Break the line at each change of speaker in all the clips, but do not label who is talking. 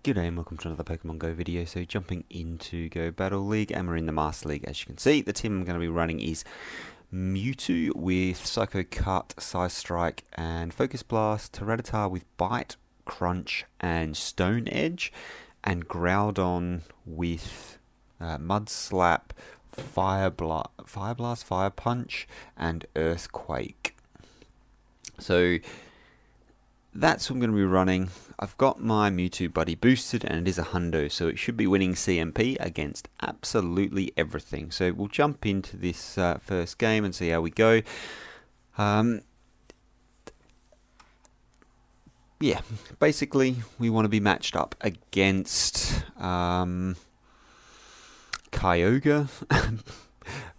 G'day and welcome to another Pokemon Go video. So jumping into Go Battle League, and we're in the Master League as you can see. The team I'm going to be running is Mewtwo with Psycho Cut, Size Strike and Focus Blast, Tyranitar with Bite, Crunch and Stone Edge, and Groudon with Mud Slap, Fire Blast, Fire Punch and Earthquake. So that's what I'm going to be running. I've got my Mewtwo buddy boosted and it is a hundo, so it should be winning CMP against absolutely everything. So we'll jump into this first game and see how we go. Yeah, basically we want to be matched up against Kyogre.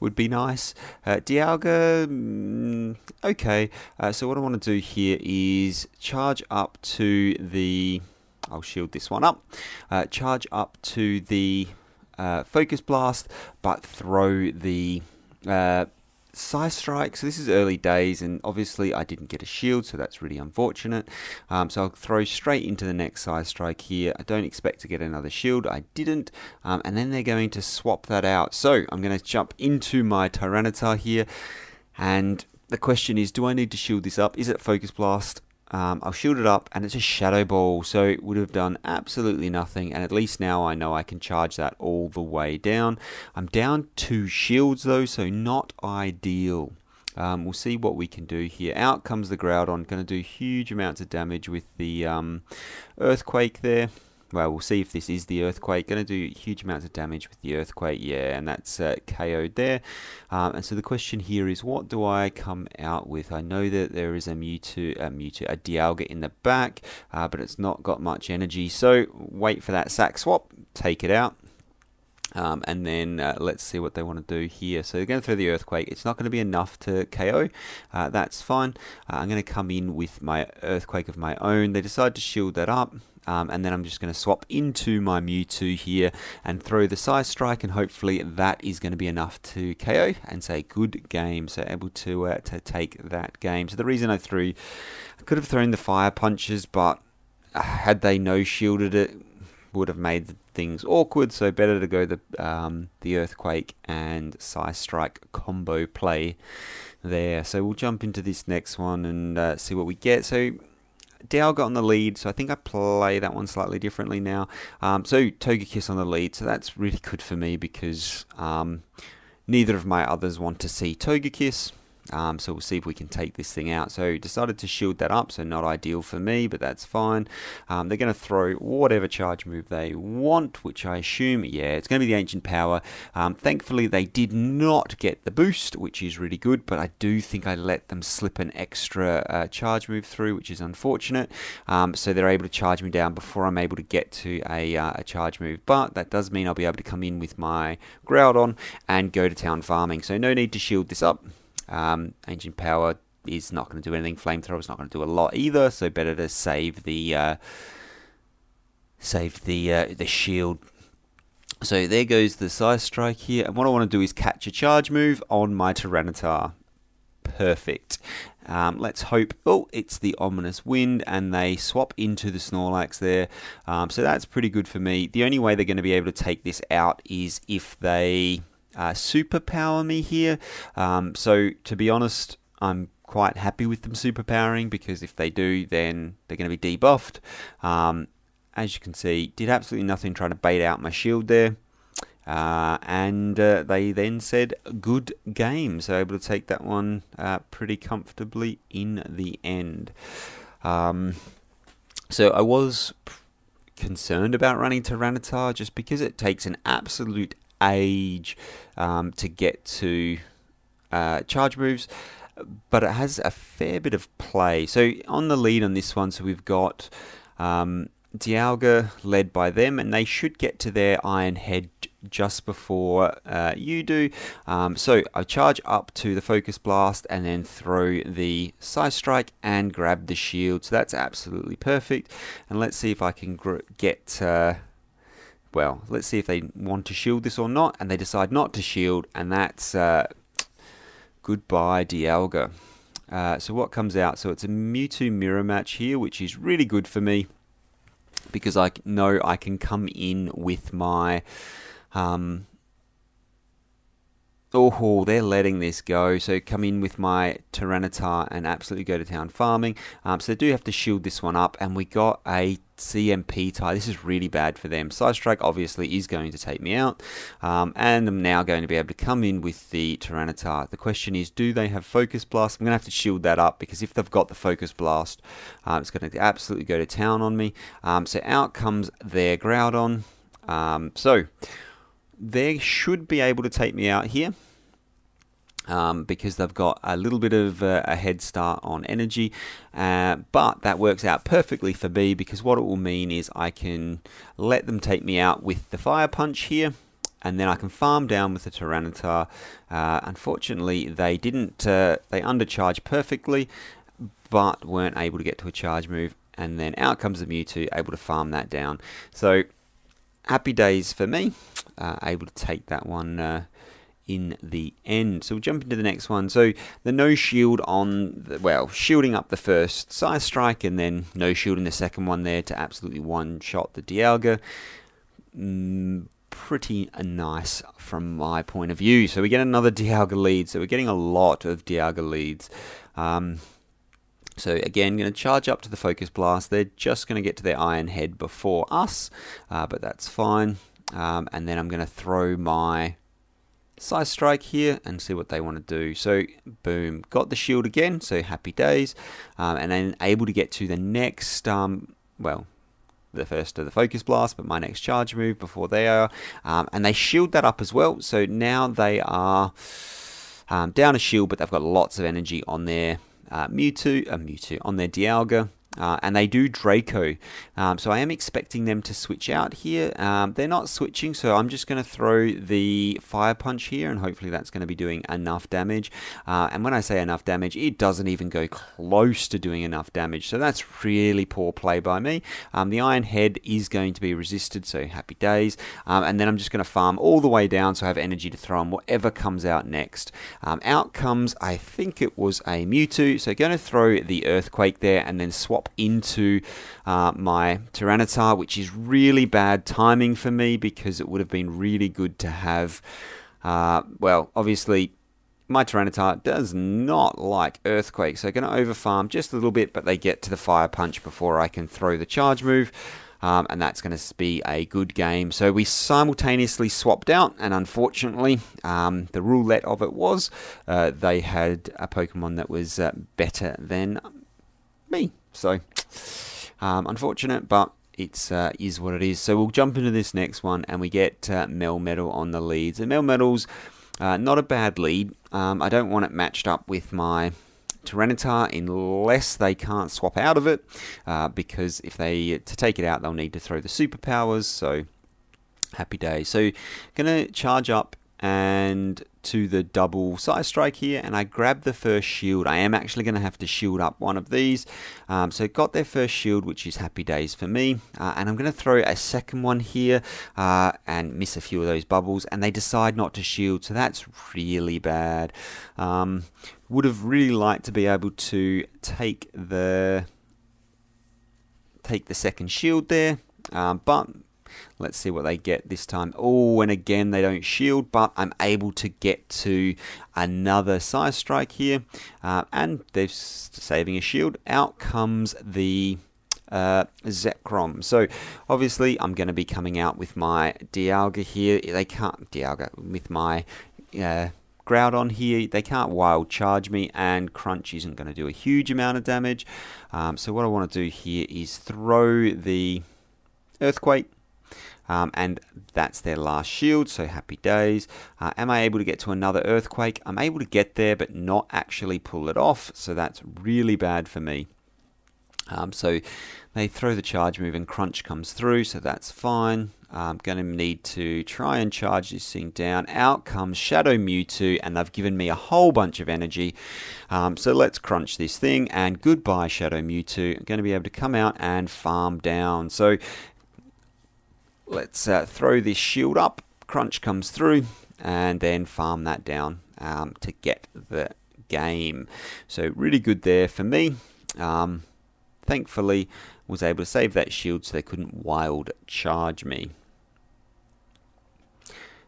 Would be nice. Dialga, okay. So what I want to do here is charge up to the... I'll shield this one up. Charge up to the Focus Blast, but throw the Size Strike. So this is early days, and obviously I didn't get a shield, so that's really unfortunate. So I'll throw straight into the next Size Strike here. I don't expect to get another shield. I didn't. And then they're going to swap that out. So I'm going to jump into my Tyranitar here. And the question is, do I need to shield this up? Is it Focus Blast? I'll shield it up, and it's a Shadow Ball, so it would have done absolutely nothing, and at least now I know I can charge that all the way down. I'm down 2 shields though, so not ideal. We'll see what we can do here. Out comes the Groudon, going to do huge amounts of damage with the Earthquake there. Well, we'll see if this is the Earthquake. Going to do huge amounts of damage with the Earthquake, yeah, and that's KO'd there. And so the question here is, what do I come out with? I know that there is a Dialga in the back, but it's not got much energy. So wait for that sack swap, take it out. And then let's see what they want to do here. So they're going to throw the Earthquake. It's not going to be enough to KO. That's fine. I'm going to come in with my Earthquake of my own. They decide to shield that up. And then I'm just going to swap into my Mewtwo here and throw the Size Strike, and hopefully that is going to be enough to KO and say good game. So able to take that game. So the reason I could have thrown the Fire Punches, but had they no shielded it, would have made things awkward. So better to go the Earthquake and Size Strike combo play there. So we'll jump into this next one and see what we get. So Dialga on the lead, so I think I play that one slightly differently now. So Togekiss on the lead, so that's really good for me because neither of my others want to see Togekiss. So we'll see if we can take this thing out. So decided to shield that up, so not ideal for me, but that's fine. They're going to throw whatever charge move they want, which I assume, yeah, it's going to be the Ancient Power. Thankfully, they did not get the boost, which is really good, but I do think I let them slip an extra charge move through, which is unfortunate. So they're able to charge me down before I'm able to get to a charge move, but that does mean I'll be able to come in with my Groudon and go to town farming. So no need to shield this up. Ancient Power is not going to do anything. Flamethrower is not going to do a lot either, so better to save the shield. So there goes the Size Strike here, and what I want to do is catch a charge move on my Tyranitar. Perfect. Let's hope. Oh, it's the Ominous Wind, and they swap into the Snorlax there. So that's pretty good for me. The only way they're going to be able to take this out is if they superpower me here. So to be honest, I'm quite happy with them superpowering, because if they do, then they're going to be debuffed. As you can see, did absolutely nothing trying to bait out my shield there. And they then said good game, so able to take that one pretty comfortably in the end. So I was concerned about running Tyranitar just because it takes an absolute age to get to charge moves, but it has a fair bit of play. So on the lead on this one, so we've got Dialga led by them, and they should get to their Iron Head just before you do. So I charge up to the Focus Blast and then throw the Size Strike and grab the shield. So that's absolutely perfect. And let's see if I can get... well, let's see if they want to shield this or not, and they decide not to shield, and that's goodbye Dialga. So what comes out? So it's a Mewtwo mirror match here, which is really good for me. because I know I can come in with my oh, they're letting this go. So come in with my Tyranitar and absolutely go to town farming. So they do have to shield this one up, and we got a CMP tie. This is really bad for them. Side Strike obviously is going to take me out, and I'm now going to be able to come in with the Tyranitar. The question is, do they have Focus Blast? I'm going to have to shield that up, because if they've got the Focus Blast, it's going to absolutely go to town on me. So out comes their Groudon. So they should be able to take me out here, because they've got a little bit of a head start on energy, but that works out perfectly for me, because what it will mean is I can let them take me out with the Fire Punch here, and then I can farm down with the Tyranitar. Unfortunately, they didn't. They undercharged perfectly, but weren't able to get to a charge move, and then out comes the Mewtwo, able to farm that down. So happy days for me, able to take that one in the end. So we'll jump into the next one. So the no shield on the, well, shielding up the first Side Strike, and then no shield in the second one there to absolutely one shot the Dialga. Pretty nice from my point of view. So we get another Dialga lead. So we're getting a lot of Dialga leads. So again, going to charge up to the Focus Blast. They're just going to get to their Iron Head before us, but that's fine. And then I'm going to throw my Side Strike here and see what they want to do. So boom, got the shield again, so happy days. And then able to get to the next, well, the first of the Focus Blast, but my next charge move before they are. And they shield that up as well, so now they are down a shield, but they've got lots of energy on their Mewtwo, on their Dialga. And they do Draco, so I am expecting them to switch out here. They're not switching, so I'm just going to throw the Fire Punch here, and hopefully that's going to be doing enough damage. And when I say enough damage, it doesn't even go close to doing enough damage, so that's really poor play by me. The Iron Head is going to be resisted, so happy days. And then I'm just going to farm all the way down so I have energy to throw on whatever comes out next. Out comes, I think it was a Mewtwo, so going to throw the Earthquake there and then swap into my Tyranitar, which is really bad timing for me, because it would have been really good to have, well, obviously my Tyranitar does not like Earthquake, so going to overfarm just a little bit, but they get to the Fire Punch before I can throw the charge move. And that's going to be a good game. So we simultaneously swapped out, and unfortunately, the roulette of it was they had a Pokemon that was better than me. So unfortunate, but it's is what it is. So we'll jump into this next one, and we get Melmetal on the leads. And Melmetal's not a bad lead. I don't want it matched up with my Tyranitar unless they can't swap out of it, because if they to take it out, they'll need to throw the superpowers. So happy days. So gonna charge up and to the double Side Strike here, and I grab the first shield. I am actually going to have to shield up one of these. So got their first shield, which is happy days for me. And I'm going to throw a second one here and miss a few of those bubbles, and they decide not to shield, so that's really bad. Would have really liked to be able to take the second shield there, but let's see what they get this time. Oh, and again, they don't shield, but I'm able to get to another Side Strike here. And they're saving a shield. Out comes the Zekrom. So, obviously, I'm going to be coming out with my Dialga here. They can't, Dialga, with my Groudon here. They can't wild charge me, and Crunch isn't going to do a huge amount of damage. So, what I want to do here is throw the Earthquake. And that's their last shield, so happy days. Am I able to get to another Earthquake? I'm able to get there, but not actually pull it off, so that's really bad for me. So they throw the charge move, and Crunch comes through, so that's fine. I'm going to need to try and charge this thing down. Out comes Shadow Mewtwo, and they've given me a whole bunch of energy. So let's crunch this thing, and goodbye Shadow Mewtwo. I'm going to be able to come out and farm down. So let's throw this shield up. Crunch comes through, and then farm that down to get the game. So really good there for me. Thankfully, was able to save that shield so they couldn't wild charge me.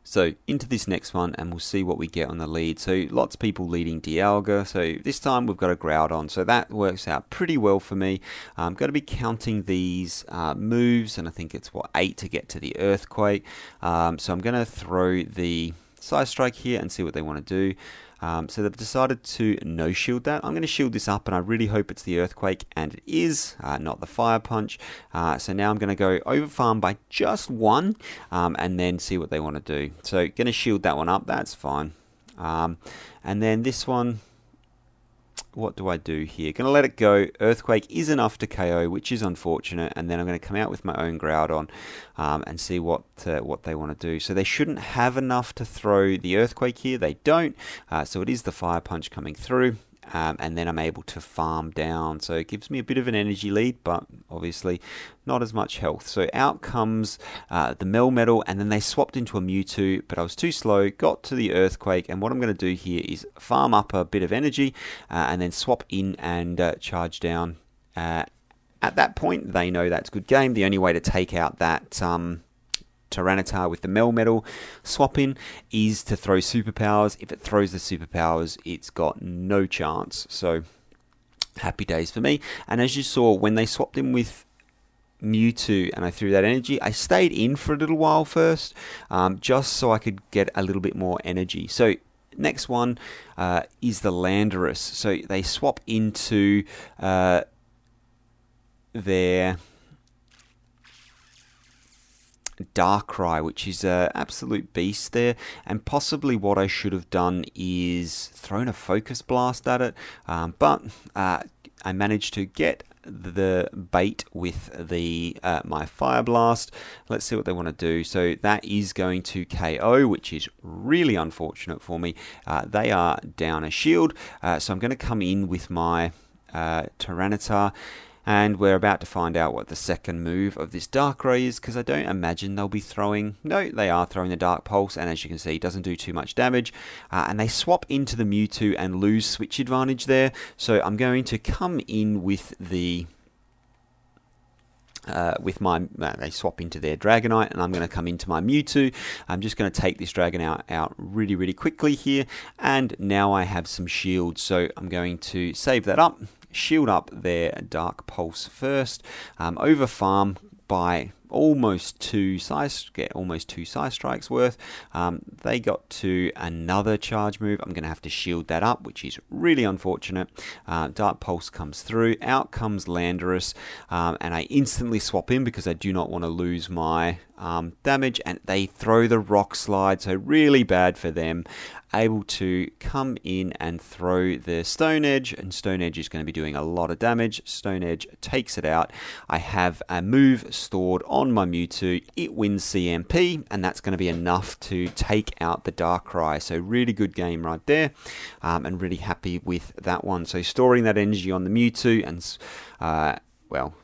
So into this next one, and we'll see what we get on the lead. So lots of people leading Dialga. So this time we've got a Groudon. So that works out pretty well for me. I'm going to be counting these moves, and I think it's, what, 8 to get to the Earthquake. So I'm going to throw the Side Strike here and see what they want to do. So they've decided to no shield that. I'm going to shield this up, and I really hope it's the Earthquake, and it is, not the Fire Punch. So now I'm going to go over farm by just 1, and then see what they want to do. So going to shield that one up, that's fine. And then this one, what do I do here? Going to let it go. Earthquake is enough to KO, which is unfortunate. And then I'm going to come out with my own Groudon and see what they want to do. So they shouldn't have enough to throw the Earthquake here. They don't. So it is the Fire Punch coming through. And then I'm able to farm down. So it gives me a bit of an energy lead, but obviously not as much health. So out comes the Melmetal, and then they swapped into a Mewtwo, but I was too slow, got to the Earthquake, and what I'm going to do here is farm up a bit of energy, and then swap in and charge down. At that point, they know that's good game. The only way to take out that Tyranitar with the Melmetal swap in is to throw superpowers. If it throws the superpowers, it's got no chance. So happy days for me. And as you saw, when they swapped in with Mewtwo and I threw that energy, I stayed in for a little while first, just so I could get a little bit more energy. So next one is the Landorus. So they swap into their Darkrai, which is an absolute beast there, and possibly what I should have done is thrown a Focus Blast at it, but I managed to get the bait with the my Fire Blast. Let's see what they want to do. So that is going to KO, which is really unfortunate for me. They are down a shield, so I'm going to come in with my Tyranitar. And we're about to find out what the second move of this Darkrai is, because I don't imagine they'll be throwing... No, they are throwing the Dark Pulse, and as you can see, it doesn't do too much damage. And they swap into the Mewtwo and lose switch advantage there. So I'm going to come in with the... they swap into their Dragonite, and I'm going to come into my Mewtwo. I'm just going to take this Dragon out really, really quickly here, and now I have some shields, so I'm going to save that up, shield up their Dark Pulse first, over farm by almost two Side Strikes worth. They got to another charge move. I'm going to have to shield that up, which is really unfortunate. Dark Pulse comes through. Out comes Landorus, and I instantly swap in because I do not want to lose my damage, and they throw the Rock Slide, so really bad for them. Able to come in and throw the Stone Edge, and Stone Edge is going to be doing a lot of damage. Stone Edge takes it out. I have a move stored on my Mewtwo. It wins CMP, and that's going to be enough to take out the Darkrai. So really good game right there, and really happy with that one. So storing that energy on the Mewtwo and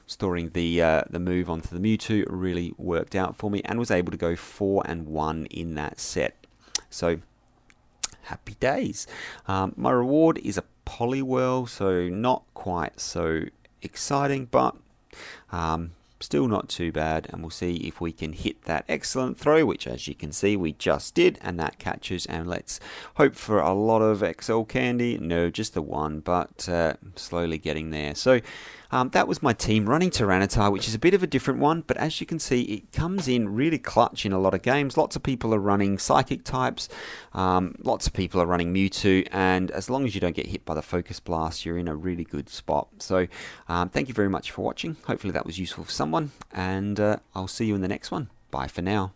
storing the move onto the Mewtwo really worked out for me, and was able to go 4-1 in that set. So happy days. My reward is a Poliwhirl, so not quite so exciting, but still not too bad, and we'll see if we can hit that excellent throw, which as you can see we just did, and that catches, and let's hope for a lot of XL candy. No, just the one, but slowly getting there. So that was my team running Tyranitar, which is a bit of a different one, but as you can see, it comes in really clutch in a lot of games. Lots of people are running Psychic types, lots of people are running Mewtwo, and as long as you don't get hit by the Focus Blast, you're in a really good spot. So thank you very much for watching. Hopefully that was useful for someone, and I'll see you in the next one. Bye for now.